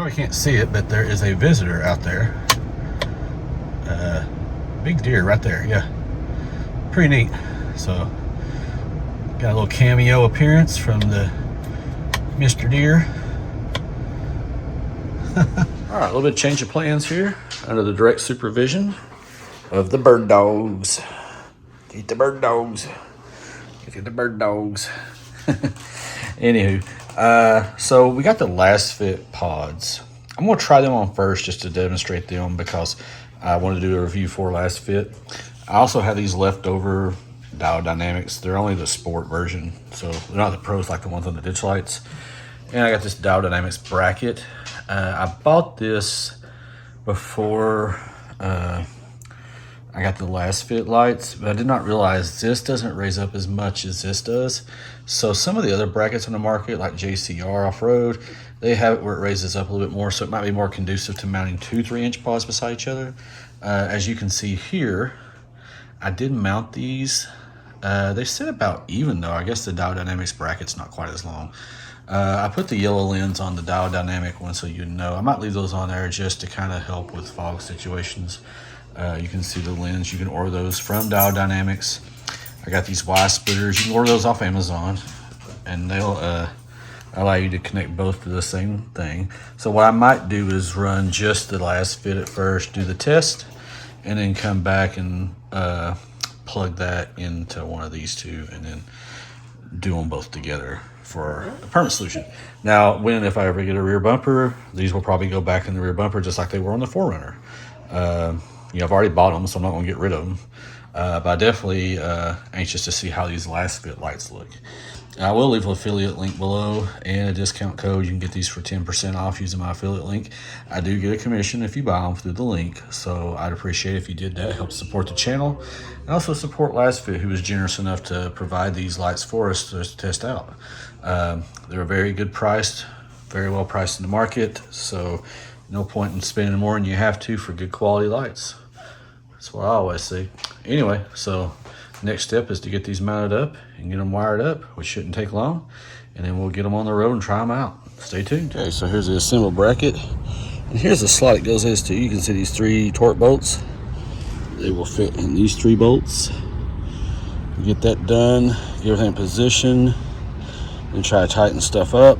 probably can't see it, but there is a visitor out there. Big deer right there, yeah. Pretty neat. So, got a little cameo appearance from the Mr. Deer. All right, a little bit of change of plans here under the direct supervision of the bird dogs. Get the bird dogs. Get the bird dogs. Anywho, so we got the LasFit pods. I'm going to try them on first just to demonstrate them because I wanted to do a review for LasFit. I also have these leftover Dial Dynamics. They're only the sport version, so they're not the pros like the ones on the ditch lights. And I got this Dial Dynamics bracket. I bought this before I got the LasFit lights, but I did not realize this doesn't raise up as much as this does. So some of the other brackets on the market, like JCR Off-Road, they have it where it raises up a little bit more, so it might be more conducive to mounting 2 3-inch pods beside each other. As you can see here, I did mount these. They sit about even though. I guess the Dial Dynamics bracket's not quite as long. I put the yellow lens on the Dial Dynamic one so you know. I might leave those on there just to kind of help with fog situations. You can see the lens. You can order those from Dial Dynamics. I got these Y splitters. You can order those off Amazon, and they'll allow you to connect both to the same thing. So what I might do is run just the LasFit at first, do the test, and then come back and plug that into one of these two, and then do them both together for a permanent solution. Now, if I ever get a rear bumper, these will probably go back in the rear bumper just like they were on the 4Runner. I've already bought them, so I'm not going to get rid of them. But I definitely anxious to see how these LasFit lights look. I will leave an affiliate link below and a discount code. You can get these for 10% off using my affiliate link. I do get a commission if you buy them through the link, so I'd appreciate it if you did that. It helps support the channel and also support LasFit, who was generous enough to provide these lights for us to test out. They're very good priced, very well priced in the market, so no point in spending more than you have to for good quality lights. That's what I always say. Anyway, so next step is to get these mounted up and get them wired up, which shouldn't take long, and then we'll get them on the road and try them out. Stay tuned. Okay, so here's the assembled bracket, and here's the slot it goes into. You can see these 3 torque bolts. They will fit in these 3 bolts. Get that done, get everything in position, and try to tighten stuff up,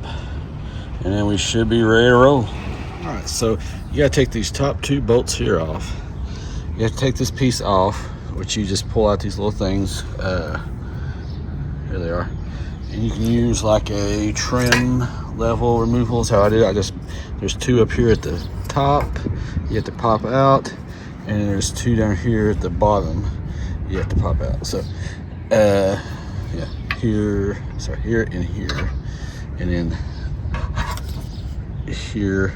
and then we should be ready to roll. All right, so you gotta take these top 2 bolts here off. You have to take this piece off, which you just pull out these little things. Here they are. And you can use like a trim level removal is how I did it. There's 2 up here at the top you have to pop out, and there's 2 down here at the bottom you have to pop out. So here and here, and then here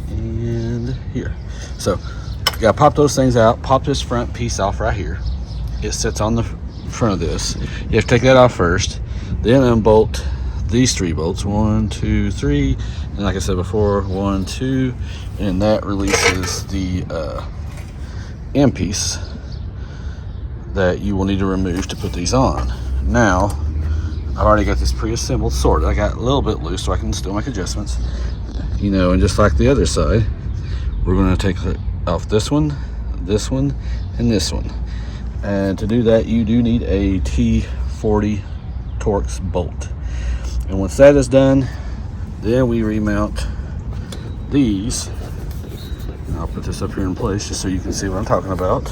and here. So you gotta pop those things out, pop this front piece off right here. It sits on the front of this. You have to take that off first, then unbolt these 3 bolts, 1 2 3, and like I said before, 1 2, and that releases the end piece that you will need to remove to put these on. Now I've already got this pre-assembled sorted. I got a little bit loose so I can still make adjustments, and just like the other side, we're going to take off this one, and this one. And to do that, you do need a T40 Torx bolt. And once that is done, then we remount these. And I'll put this up here in place just so you can see what I'm talking about.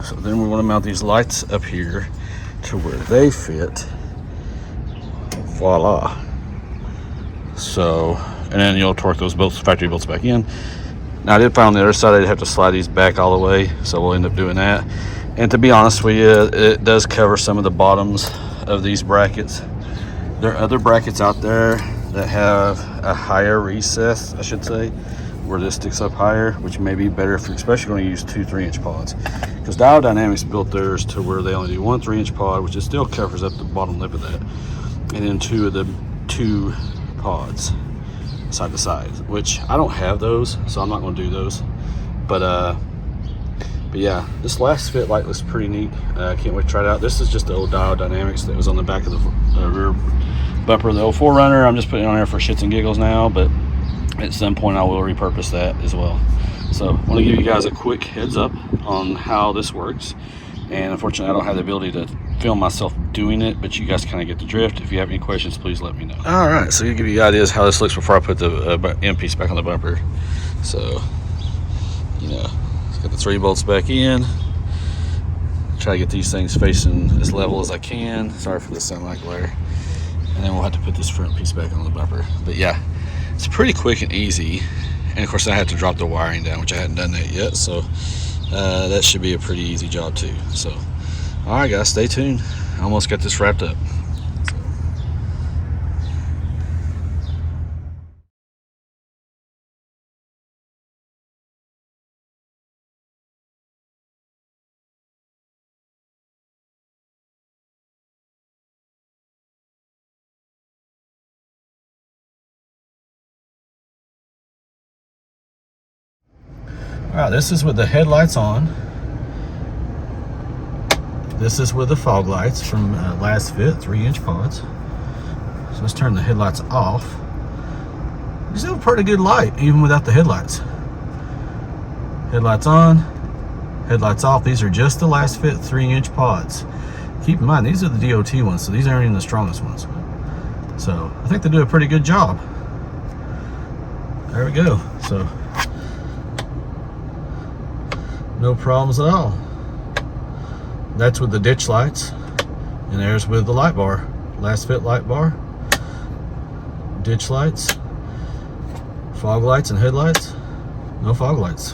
So then we want to mount these lights up here to where they fit. Voila. So, and then you'll torque those bolts, factory bolts, back in. Now I did find on the other side I'd have to slide these back all the way, so we'll end up doing that. And to be honest with you, it does cover some of the bottoms of these brackets. There are other brackets out there that have a higher recess, I should say, where this sticks up higher, which may be better if you're especially going to use 2 3-inch pods. Because Dial Dynamics built theirs to where they only do 1 3-inch pod, which it still covers up the bottom lip of that, and then 2 of the 2 pods side to side, which I don't have those, so I'm not going to do those. But yeah, this LasFit light looks pretty neat. I can't wait to try it out. This is just the old Dial Dynamics that was on the back of the rear bumper of the 04 I'm just putting it on there for shits and giggles now, but at some point I will repurpose that as well. So I want to give you guys a quick heads up on how this works. And unfortunately, I don't have the ability to film myself doing it, but you guys kind of get the drift. If you have any questions, please let me know. All right, so you give you ideas how this looks before I put the end piece back on the bumper. So, you know, let's get the 3 bolts back in. Try to get these things facing as level as I can. Sorry for the sunlight glare. And then we'll have to put this front piece back on the bumper. But yeah, it's pretty quick and easy. And of course, I had to drop the wiring down, which I hadn't done that yet. So that should be a pretty easy job too. So, all right, guys, stay tuned. I almost got this wrapped up. All right, this is with the headlights on. This is with the fog lights from LasFit 3-inch pods. So let's turn the headlights off. It's still a pretty good light, even without the headlights. Headlights on, headlights off. These are just the LasFit 3-inch pods. Keep in mind, these are the DOT ones, so these aren't even the strongest ones. So I think they do a pretty good job. There we go. So no problems at all. That's with the ditch lights, and there's with the light bar. LasFit light bar, ditch lights, fog lights and headlights, no fog lights.